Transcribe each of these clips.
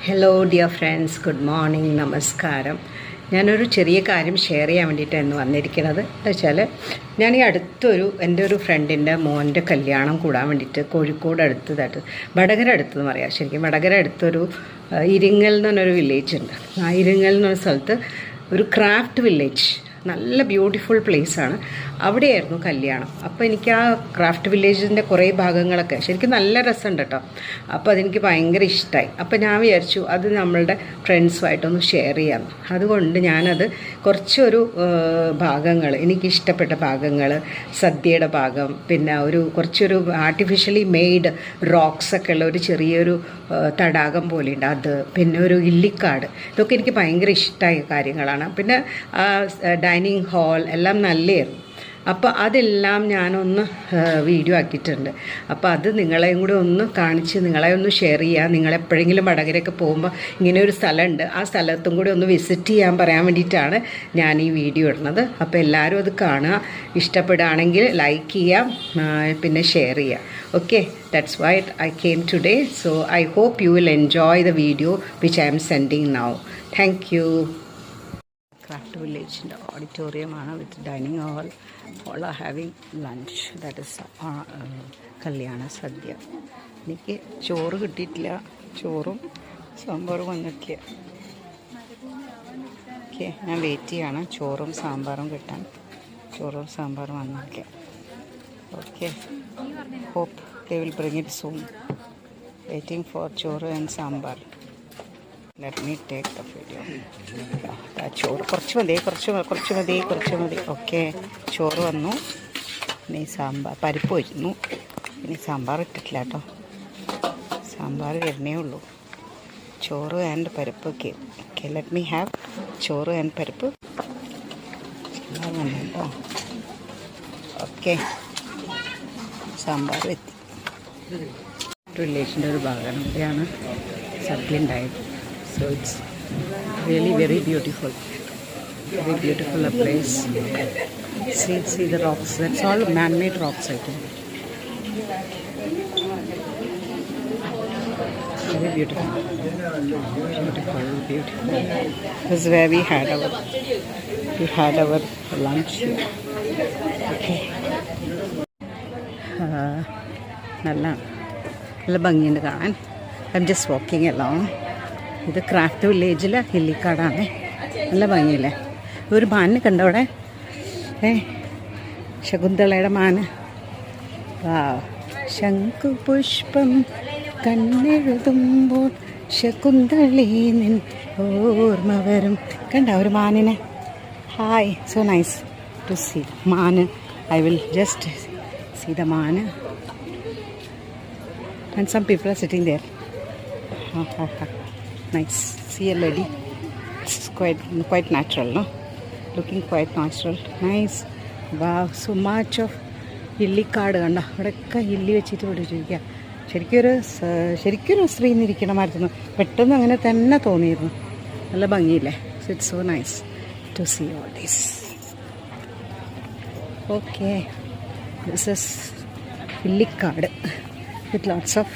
Hello dear friends, good morning, നമസ്കാരം. ഞാനൊരു ചെറിയ കാര്യം ഷെയർ ചെയ്യാൻ വേണ്ടിയിട്ടാണ് വന്നിരിക്കുന്നത്. എന്താ വെച്ചാൽ ഞാൻ ഈ എൻ്റെ ഒരു ഫ്രണ്ടിൻ്റെ മോൻ്റെ കല്യാണം കൂടാൻ വേണ്ടിയിട്ട് കോഴിക്കോട് അടുത്തതായിട്ട് വടകര അടുത്തെന്ന് പറയാം. ശരിക്കും വടകര അടുത്തൊരു ഇരിങ്ങൽ എന്ന് പറഞ്ഞൊരു വില്ലേജ് ഉണ്ട്. ആ ഇരിങ്ങൽ എന്ന് പറഞ്ഞ സ്ഥലത്ത് ഒരു ക്രാഫ്റ്റ് വില്ലേജ്, നല്ല ബ്യൂട്ടിഫുൾ പ്ലേസാണ്. അവിടെയായിരുന്നു കല്യാണം. അപ്പോൾ എനിക്ക് ആ ക്രാഫ്റ്റ് വില്ലേജിൻ്റെ കുറേ ഭാഗങ്ങളൊക്കെ ശരിക്കും നല്ല രസമുണ്ട് കേട്ടോ. അപ്പോൾ അതെനിക്ക് ഭയങ്കര ഇഷ്ടമായി. അപ്പോൾ ഞാൻ വിചാരിച്ചു അത് നമ്മളുടെ ഫ്രണ്ട്സുമായിട്ടൊന്ന് ഷെയർ ചെയ്യാം. അതുകൊണ്ട് ഞാനത് കുറച്ചൊരു ഭാഗങ്ങൾ, എനിക്കിഷ്ടപ്പെട്ട ഭാഗങ്ങൾ, സദ്യയുടെ ഭാഗം, പിന്നെ കുറച്ചൊരു ആർട്ടിഫിഷ്യലി മെയ്ഡ് റോക്സൊക്കെ ഉള്ള ഒരു ചെറിയൊരു തടാകം പോലെയുണ്ട് അത്, പിന്നെ ഒരു ഇല്ലിക്കാട്, ഇതൊക്കെ എനിക്ക് ഭയങ്കര ഇഷ്ടമായ കാര്യങ്ങളാണ്. പിന്നെ ഡൈനിങ് ഹാൾ എല്ലാം നല്ലതായിരുന്നു. അപ്പോൾ അതെല്ലാം ഞാനൊന്ന് വീഡിയോ ആക്കിയിട്ടുണ്ട്. അപ്പോൾ അത് നിങ്ങളെയും കൂടി ഒന്ന് കാണിച്ച് നിങ്ങളെ ഒന്ന് ഷെയർ ചെയ്യുക. നിങ്ങളെപ്പോഴെങ്കിലും വടകരയൊക്കെ പോകുമ്പോൾ ഇങ്ങനെ ഒരു സ്ഥലമുണ്ട്, ആ സ്ഥലത്തും കൂടി ഒന്ന് വിസിറ്റ് ചെയ്യാൻ പറയാൻ വേണ്ടിയിട്ടാണ് ഞാൻ ഈ വീഡിയോ ഇടുന്നത്. അപ്പോൾ എല്ലാവരും അത് കാണുക, ഇഷ്ടപ്പെടുകയാണെങ്കിൽ ലൈക്ക് ചെയ്യാം, പിന്നെ ഷെയർ ചെയ്യുക. Okay, that's why I came today. So I hope you will enjoy the video which I am sending now. Thank you. Craft വില്ലേജിൻ്റെ ഓഡിറ്റോറിയമാണ് with dining hall. All are having lunch, that is kalyana sadya. എനിക്ക് ചോറ് കിട്ടിയിട്ടില്ല, ചോറും സാമ്പാറും വന്നിട്ടില്ല. Okay, ഞാൻ wait ചെയ്യാണ് ചോറും സാമ്പാറും കിട്ടാൻ. ചോറും സാമ്പാറും വന്നിട്ടില്ല. Okay, hope they will bring it soon. Waiting for ചോറ് and sambar. Let me take the video. ചോറ് കുറച്ച് മതി. ഓക്കെ, ചോറ് വന്നു. ഇനി സാമ്പാർ, പരിപ്പ് വരുന്നു. ഇനി സാമ്പാർ ഇട്ടിട്ടില്ല കേട്ടോ, സാമ്പാർ വരുന്നേ ഉള്ളൂ. ചോറ് ആൻഡ് പരിപ്പ്. ഓക്കെ, ലെറ്റ് മീ ഹാവ് ചോറ് ആൻഡ് പരിപ്പ്. സാമ്പാർ വന്നു കേട്ടോ. ഓക്കെ, സാമ്പാർ എത്തി. റിലേഷൻ്റെ ഒരു ഭാഗമാണ്, ഇവിടെയാണ് സദ്യ ഉണ്ടായത്. So it's really very beautiful a place. See the rocks. That's all man-made rocks, I think. Very beautiful. This is where we had our lunch here. Okay. നല്ല ഭംഗിയുണ്ട് കാണാൻ. I'm just walking along. ഇത് craft വില്ലേജിലെ ഇല്ലിക്കാടാണ്. നല്ല ഭംഗിയില്ലേ? ഒരു മാനിനെ കണ്ടോ അവിടെ? ശകുന്തളയുടെ മാന്. ശംഖുപുഷ്പം കണ്ണെഴുതുമ്പോൾ ശകുന്തളേ നിൻ ഓർമ്മ വരും. കണ്ട ഒരു മാനിനെ? Hi, so nice to see man. I will just see the man. And some people are sitting there. Nice. See a lady. It's quite natural, no? Looking quite natural. Nice. Wow, so much of Illikkad കണ്ട. അവിടെയൊക്കെ ഇല്ലി വെച്ചിട്ട് പിടിച്ചിരിക്കുക. ശരിക്കും ഒരു സ്ത്രീ ഇരിക്കണമായിരുന്നു. പെട്ടെന്ന് അങ്ങനെ തന്നെ തോന്നിയിരുന്നു. നല്ല ഭംഗിയില്ലേ? It's so nice to see all this. Okay, this is Illikkad with lots of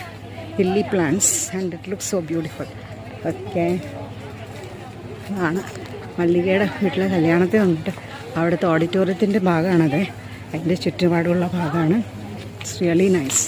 lily plants and it looks so beautiful. Okay, ആണ് മല്ലികയുടെ വീട്ടിലെ കല്യാണത്തിൽ വന്നിട്ട് അവിടുത്തെ ഓഡിറ്റോറിയത്തിൻ്റെ ഭാഗമാണത്. അതിൻ്റെ ചുറ്റുപാടുള്ള ഭാഗമാണ്. It's really nice.